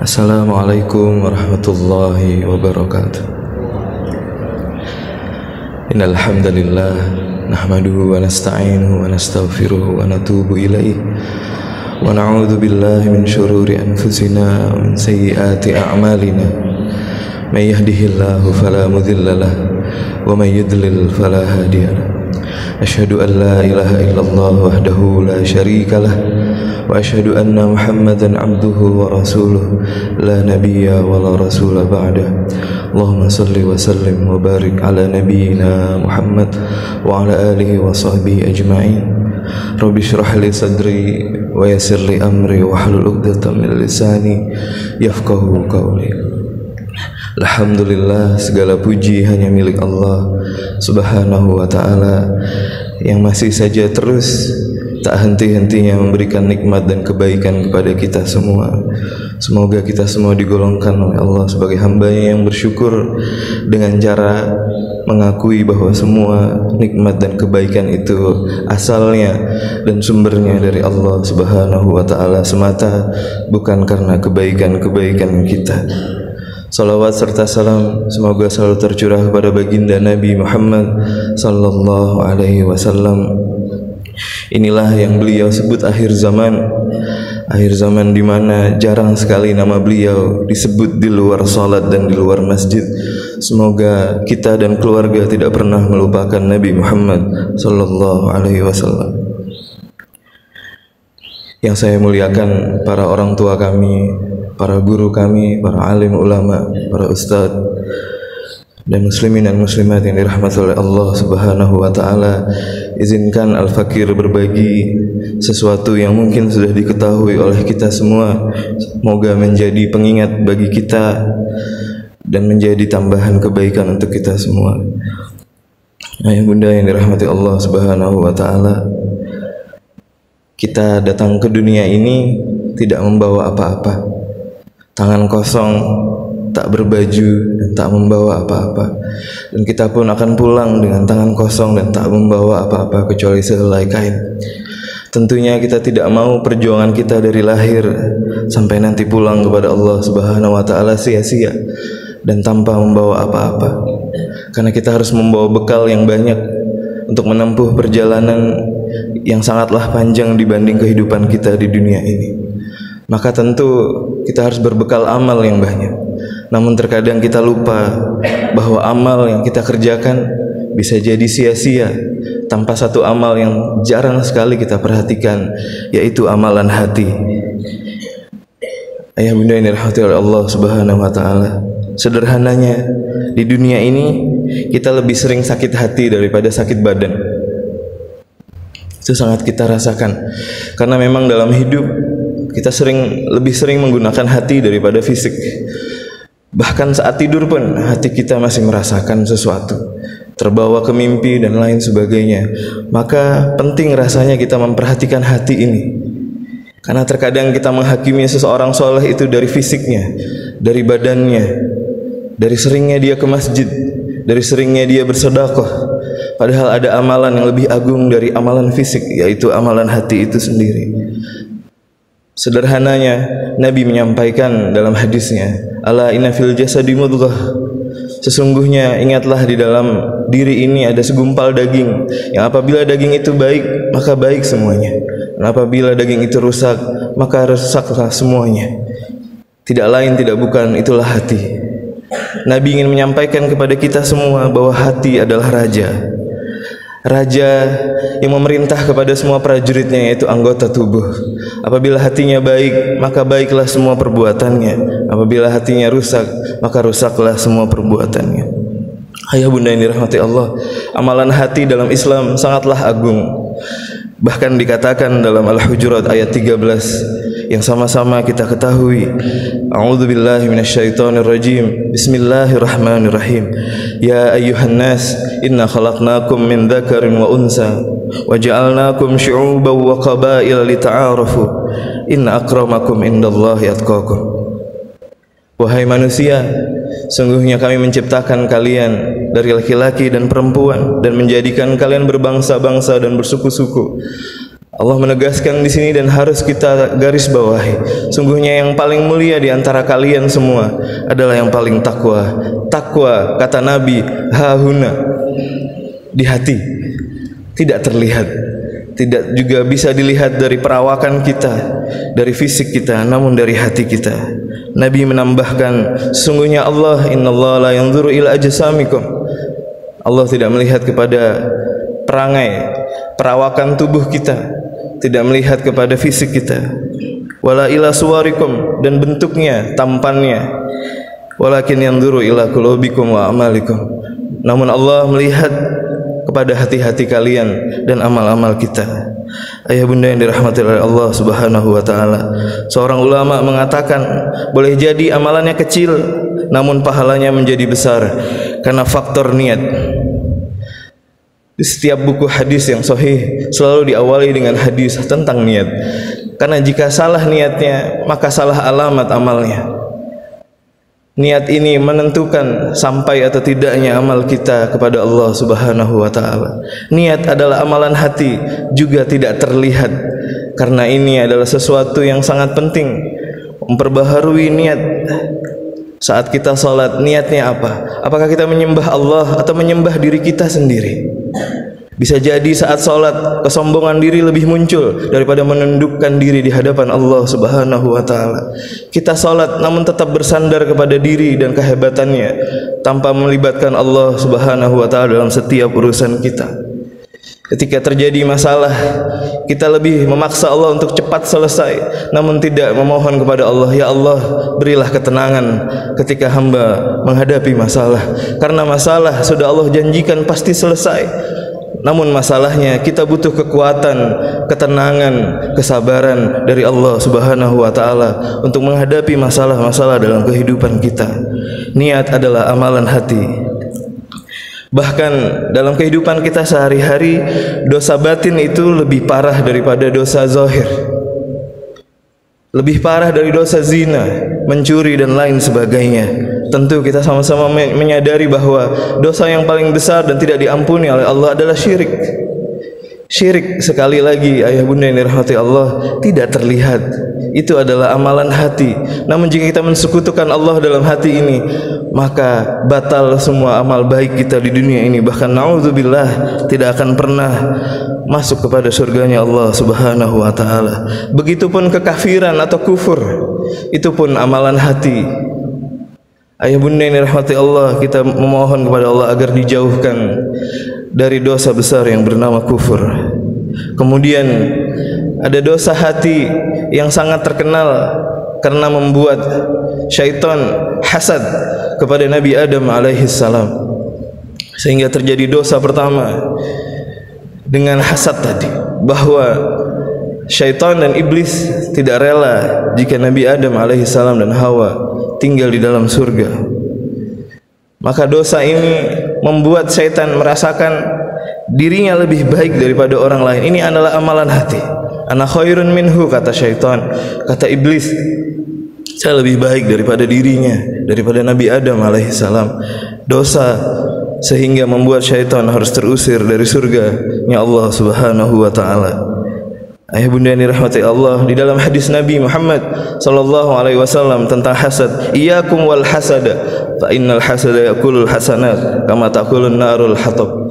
Assalamualaikum warahmatullahi wabarakatuh. Innal hamdalillah nahmaduhu wa nasta'inuhu wa nastaghfiruhu wa natubu ilaih wa na'udzu billahi min syururi anfusina wa min sayyiati a'malina. May yahdihillahu fala mudilla lahu wa may yudlil fala hadiya lahu. Asyhadu an la ilaha illallah wahdahu la syarika lah wa asyhadu anna Muhammadan abduhu wa rasuluh la nabiyya wa la rasula ba'da. Allahumma salli wa sallim wa barik ala nabiyyina Muhammad wa ala alihi wa sahbihi ajma'in. Rabbi shrah li sadri wa yassir li amri wa hlul 'uqdatam min lisani yafqahu qawli. Alhamdulillah, segala puji hanya milik Allah Subhanahu wa ta'ala yang masih saja terus tak henti-hentinya memberikan nikmat dan kebaikan kepada kita semua. Semoga kita semua digolongkan oleh Allah sebagai hamba-Nya yang bersyukur dengan cara mengakui bahwa semua nikmat dan kebaikan itu asalnya dan sumbernya dari Allah Subhanahu wa ta'ala semata, bukan karena kebaikan-kebaikan kita. Salawat serta salam semoga selalu tercurah kepada baginda Nabi Muhammad sallallahu alaihi wasallam. Inilah yang beliau sebut akhir zaman di mana jarang sekali nama beliau disebut di luar salat dan di luar masjid. Semoga kita dan keluarga tidak pernah melupakan Nabi Muhammad sallallahu alaihi wasallam. Yang saya muliakan para orang tua kami, para guru kami, para alim ulama, para ustadz dan muslimin dan muslimat yang dirahmati oleh Allah Subhanahu wa ta'ala. Izinkan Al-Fakir berbagi sesuatu yang mungkin sudah diketahui oleh kita semua. Semoga menjadi pengingat bagi kita dan menjadi tambahan kebaikan untuk kita semua. Ayah bunda yang dirahmati Allah Subhanahu wa ta'ala, kita datang ke dunia ini tidak membawa apa-apa, tangan kosong, tak berbaju dan tak membawa apa-apa. Dan kita pun akan pulang dengan tangan kosong dan tak membawa apa-apa kecuali sehelai kain. Tentunya kita tidak mau perjuangan kita dari lahir sampai nanti pulang kepada Allah Subhanahu wa ta'ala sia-sia dan tanpa membawa apa-apa. Karena kita harus membawa bekal yang banyak untuk menempuh perjalanan yang sangatlah panjang dibanding kehidupan kita di dunia ini. Maka tentu kita harus berbekal amal yang banyak. Namun terkadang kita lupa bahwa amal yang kita kerjakan bisa jadi sia-sia tanpa satu amal yang jarang sekali kita perhatikan, yaitu amalan hati. Ayah bunda yang dirahmati oleh Allah Subhanahu wa ta'ala, sederhananya di dunia ini kita lebih sering sakit hati daripada sakit badan. Itu sangat kita rasakan karena memang dalam hidup kita lebih sering menggunakan hati daripada fisik. Bahkan saat tidur pun hati kita masih merasakan sesuatu, terbawa ke mimpi dan lain sebagainya. Maka penting rasanya kita memperhatikan hati ini, karena terkadang kita menghakimi seseorang soleh itu dari fisiknya, dari badannya, dari seringnya dia ke masjid, dari seringnya dia bersedekah. Padahal ada amalan yang lebih agung dari amalan fisik, yaitu amalan hati itu sendiri. Sederhananya Nabi menyampaikan dalam hadisnya, ala inna fil jasadi mudghah, sesungguhnya ingatlah di dalam diri ini ada segumpal daging, yang apabila daging itu baik maka baik semuanya, dan apabila daging itu rusak maka rusaklah semuanya. Tidak lain tidak bukan itulah hati. Nabi ingin menyampaikan kepada kita semua bahwa hati adalah raja yang memerintah kepada semua prajuritnya, yaitu anggota tubuh. Apabila hatinya baik maka baiklah semua perbuatannya, apabila hatinya rusak maka rusaklah semua perbuatannya. Ayah bunda yang dirahmati Allah, amalan hati dalam Islam sangatlah agung. Bahkan dikatakan dalam Al-Hujurat ayat 13 yang sama-sama kita ketahui, a'udzubillahi minasyaitonirrajim, bismillahirrahmanirrahim, ya ayyuhan nas inna khalaqnakum min dzakarin wa unsa wa ja'alnakum syu'uban wa qabaila lita'arafu inna akramakum indallahi atqakum. Wahai manusia, sungguhnya kami menciptakan kalian dari laki-laki dan perempuan dan menjadikan kalian berbangsa-bangsa dan bersuku-suku Allah menegaskan di sini dan harus kita garis bawahi. Sungguhnya yang paling mulia di antara kalian semua adalah yang paling takwa. Takwa, kata Nabi, hahuna, di hati, tidak terlihat, tidak juga bisa dilihat dari perawakan kita, dari fisik kita, namun dari hati kita. Nabi menambahkan, sungguhnya Allah, innallaha la yanzuru ila ajsamikum. Allah tidak melihat kepada perangai, perawakan tubuh kita, tidak melihat kepada fisik kita, wala ila suwarikum, dan bentuknya, tampannya, walakin yanzuru ila qulubikum wa amalikum. Namun Allah melihat kepada hati-hati kalian dan amal-amal kita. Ayah bunda yang dirahmati oleh Allah Subhanahu wa taala, seorang ulama mengatakan, boleh jadi amalannya kecil namun pahalanya menjadi besar karena faktor niat. Di setiap buku hadis yang sahih selalu diawali dengan hadis tentang niat. Karena jika salah niatnya, maka salah alamat amalnya. Niat ini menentukan sampai atau tidaknya amal kita kepada Allah Subhanahu wa taala. Niat adalah amalan hati, juga tidak terlihat. Karena ini adalah sesuatu yang sangat penting. Memperbaharui niat. Saat kita sholat, niatnya apa? Apakah kita menyembah Allah atau menyembah diri kita sendiri? Bisa jadi saat sholat kesombongan diri lebih muncul daripada menundukkan diri di hadapan Allah Subhanahu wa taala. Kita sholat namun tetap bersandar kepada diri dan kehebatannya tanpa melibatkan Allah Subhanahu wa taala dalam setiap urusan kita. Ketika terjadi masalah, kita lebih memaksa Allah untuk cepat selesai, namun tidak memohon kepada Allah, ya Allah, berilah ketenangan ketika hamba menghadapi masalah. Karena masalah sudah Allah janjikan pasti selesai. Namun masalahnya kita butuh kekuatan, ketenangan, kesabaran dari Allah Subhanahu wa taala untuk menghadapi masalah-masalah dalam kehidupan kita. Niat adalah amalan hati. Bahkan dalam kehidupan kita sehari-hari, dosa batin itu lebih parah daripada dosa zahir. Lebih parah dari dosa zina, mencuri dan lain sebagainya. Tentu kita sama-sama menyadari bahwa dosa yang paling besar dan tidak diampuni oleh Allah adalah syirik. Syirik, sekali lagi ayah bunda yang dirahmati Allah, tidak terlihat. Itu adalah amalan hati. Namun jika kita mensekutukan Allah dalam hati ini, maka batal semua amal baik kita di dunia ini. Bahkan na'udzubillah, tidak akan pernah masuk kepada surganya Allah Subhanahu wa ta'ala. Begitupun kekafiran atau kufur, itu pun amalan hati. Ayah bunda yang dirahmati Allah, kita memohon kepada Allah agar dijauhkan dari dosa besar yang bernama kufur. Kemudian ada dosa hati yang sangat terkenal karena membuat syaitan hasad kepada Nabi Adam alaihi salam, sehingga terjadi dosa pertama dengan hasad tadi, bahwa syaitan dan iblis tidak rela jika Nabi Adam alaihi salam dan Hawa tinggal di dalam surga. Maka dosa ini membuat syaitan merasakan dirinya lebih baik daripada orang lain. Ini adalah amalan hati. Ana khairun minhu, kata syaitan, kata iblis, saya lebih baik daripada dirinya, daripada Nabi Adam alaihissalam. Dosa sehingga membuat syaitan harus terusir dari surga-Nya Allah Subhanahu wa taala. Ayah bunda yang dirahmati Allah, di dalam hadis Nabi Muhammad sallallahu alaihi wasallam tentang hasad, iyyakum wal hasada fa innal hasada yakulul hasanat kama takulun narul hatab.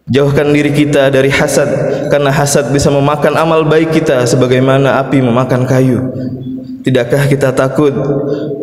Jauhkan diri kita dari hasad, karena hasad bisa memakan amal baik kita sebagaimana api memakan kayu. Tidakkah kita takut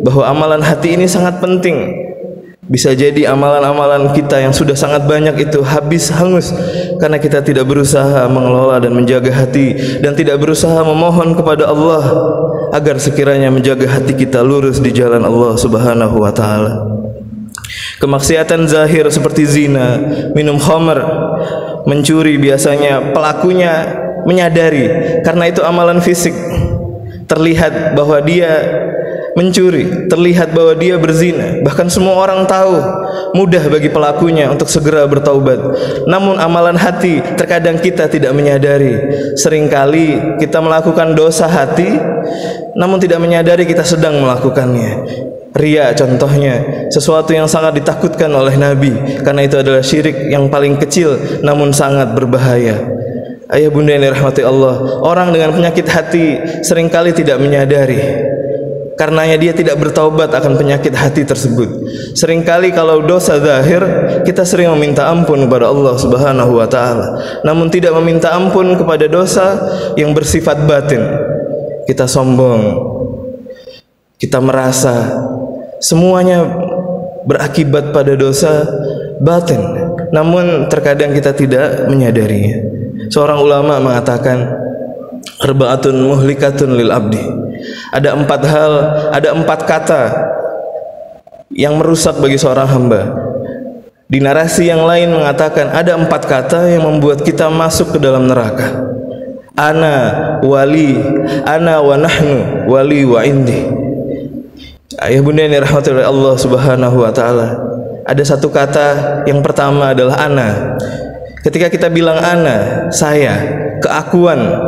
bahwa amalan hati ini sangat penting? Bisa jadi amalan-amalan kita yang sudah sangat banyak itu habis hangus karena kita tidak berusaha mengelola dan menjaga hati, dan tidak berusaha memohon kepada Allah agar sekiranya menjaga hati kita lurus di jalan Allah Subhanahu wa taala. Kemaksiatan zahir seperti zina, minum khamr, mencuri, biasanya pelakunya menyadari karena itu amalan fisik. Terlihat bahwa dia mencuri, terlihat bahwa dia berzina, bahkan semua orang tahu, mudah bagi pelakunya untuk segera bertaubat. Namun amalan hati terkadang kita tidak menyadari. Seringkali kita melakukan dosa hati namun tidak menyadari kita sedang melakukannya. Ria contohnya, sesuatu yang sangat ditakutkan oleh Nabi karena itu adalah syirik yang paling kecil namun sangat berbahaya. Ayah bunda yang dirahmati Allah, orang dengan penyakit hati seringkali tidak menyadari, karenanya dia tidak bertaubat akan penyakit hati tersebut. Seringkali kalau dosa zahir, kita sering meminta ampun kepada Allah Subhanahu wa taala, namun tidak meminta ampun kepada dosa yang bersifat batin. Kita sombong, kita merasa semuanya berakibat pada dosa batin, namun terkadang kita tidak menyadarinya. Seorang ulama mengatakan, arba'atun muhlikatun lil abdi. Ada 4 hal, ada 4 kata yang merusak bagi seorang hamba. Di narasi yang lain mengatakan ada 4 kata yang membuat kita masuk ke dalam neraka. Ana wali, ana wa nahnu wali wa indi. Ayah bunda yang dirahmati oleh Allah Subhanahu wa taala, ada 1 kata yang pertama adalah ana. Ketika kita bilang ana, saya, keakuan,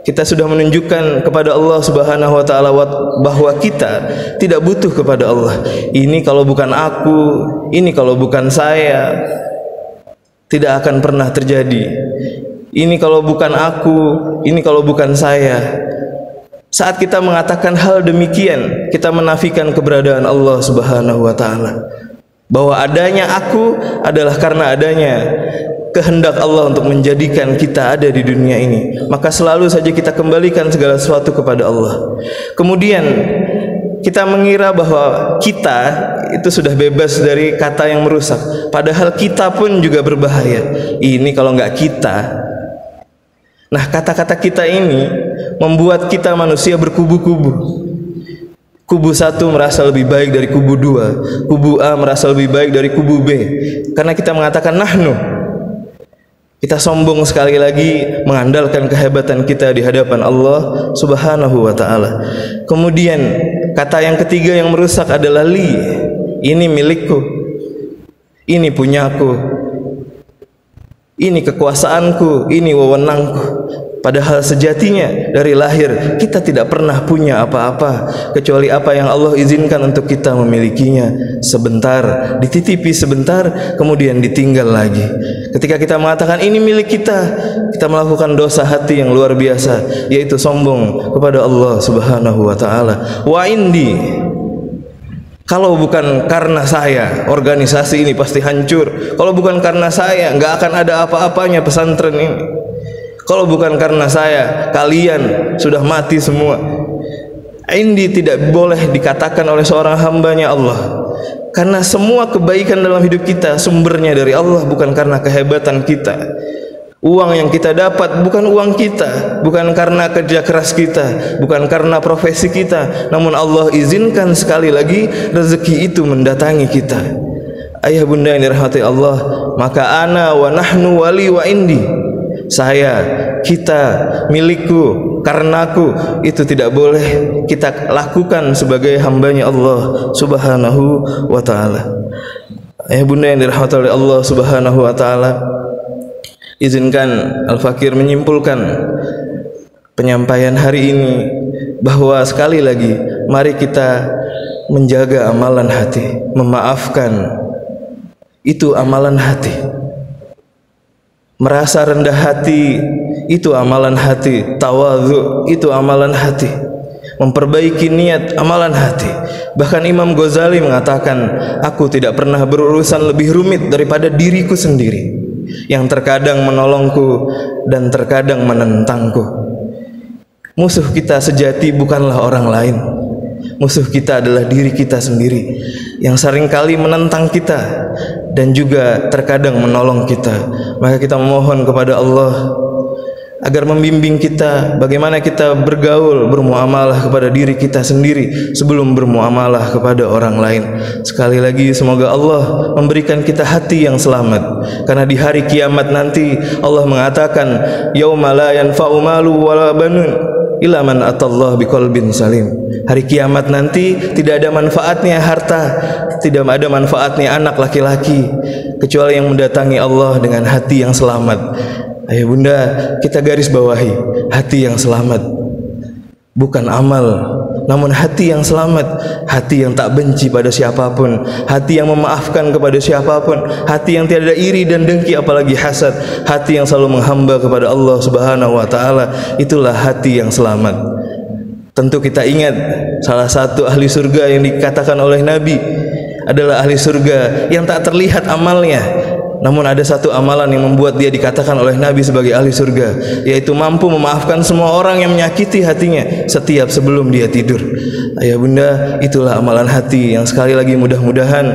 kita sudah menunjukkan kepada Allah Subhanahu wa taala bahwa kita tidak butuh kepada Allah. Ini kalau bukan aku, ini kalau bukan saya, tidak akan pernah terjadi. Ini kalau bukan aku, ini kalau bukan saya. Saat kita mengatakan hal demikian, kita menafikan keberadaan Allah Subhanahu wa taala. Bahwa adanya aku adalah karena adanya kehendak Allah untuk menjadikan kita ada di dunia ini. Maka selalu saja kita kembalikan segala sesuatu kepada Allah. Kemudian kita mengira bahwa kita itu sudah bebas dari kata yang merusak, padahal kita pun juga berbahaya. Ini kalau nggak kita. Nah, kata-kata kita ini membuat kita manusia berkubu-kubu. Kubu 1 merasa lebih baik dari kubu 2, kubu A merasa lebih baik dari kubu B, karena kita mengatakan nahnu. Kita sombong sekali lagi, mengandalkan kehebatan kita di hadapan Allah Subhanahu wa taala. Kemudian kata yang ketiga yang merusak adalah li. Ini milikku, ini punyaku, ini kekuasaanku, ini wewenangku. Padahal sejatinya dari lahir kita tidak pernah punya apa-apa kecuali apa yang Allah izinkan untuk kita memilikinya. Sebentar, dititipi sebentar, kemudian ditinggal lagi. Ketika kita mengatakan ini milik kita, kita melakukan dosa hati yang luar biasa, yaitu sombong kepada Allah Subhanahu wa taala. Wa indi, kalau bukan karena saya, organisasi ini pasti hancur. Kalau bukan karena saya, nggak akan ada apa-apanya pesantren ini. Kalau bukan karena saya, kalian sudah mati semua. Indi tidak boleh dikatakan oleh seorang hambanya Allah, karena semua kebaikan dalam hidup kita sumbernya dari Allah, bukan karena kehebatan kita. Uang yang kita dapat bukan uang kita, bukan karena kerja keras kita, bukan karena profesi kita, namun Allah izinkan sekali lagi rezeki itu mendatangi kita. Ayah bunda yang dirahmati Allah, maka ana wa nahnu wali wa indi, saya, kita, milikku, karenaku, itu tidak boleh kita lakukan sebagai hambanya Allah Subhanahu wa ta'ala. Ayah bunda yang dirahmati oleh Allah Subhanahu wa ta'ala, izinkan Al-Fakir menyimpulkan penyampaian hari ini bahwa sekali lagi mari kita menjaga amalan hati. Memaafkan itu amalan hati, merasa rendah hati itu amalan hati, tawadhu itu amalan hati, memperbaiki niat amalan hati. Bahkan Imam Ghazali mengatakan, aku tidak pernah berurusan lebih rumit daripada diriku sendiri, yang terkadang menolongku dan terkadang menentangku. Musuh kita sejati bukanlah orang lain, musuh kita adalah diri kita sendiri, yang seringkali menentang kita dan juga terkadang menolong kita. Maka kita memohon kepada Allah agar membimbing kita bagaimana kita bergaul, bermuamalah kepada diri kita sendiri sebelum bermuamalah kepada orang lain. Sekali lagi semoga Allah memberikan kita hati yang selamat, karena di hari kiamat nanti Allah mengatakan, yauma la yanfa'u malu wala banun illa man atallah biqalbin salim. Hari kiamat nanti tidak ada manfaatnya harta, tidak ada manfaatnya anak laki-laki, kecuali yang mendatangi Allah dengan hati yang selamat. Ayah bunda, kita garis bawahi hati yang selamat, bukan amal, Namun hati yang selamat, hati yang tak benci pada siapapun, hati yang memaafkan kepada siapapun, hati yang tiada iri dan dengki apalagi hasad, hati yang selalu menghamba kepada Allah Subhanahu wa taala, itulah hati yang selamat. Tentu kita ingat salah satu ahli surga yang dikatakan oleh Nabi adalah ahli surga yang tak terlihat amalnya, namun ada satu amalan yang membuat dia dikatakan oleh Nabi sebagai ahli surga, yaitu mampu memaafkan semua orang yang menyakiti hatinya setiap sebelum dia tidur. Ayah bunda, itulah amalan hati yang sekali lagi mudah-mudahan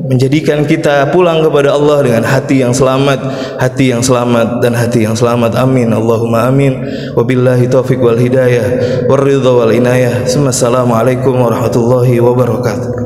menjadikan kita pulang kepada Allah dengan hati yang selamat, hati yang selamat dan hati yang selamat. Amin, Allahumma amin. Wabillahi taufiq wal hidayah, war ridha wal inayah. Assalamualaikum warahmatullahi wabarakatuh.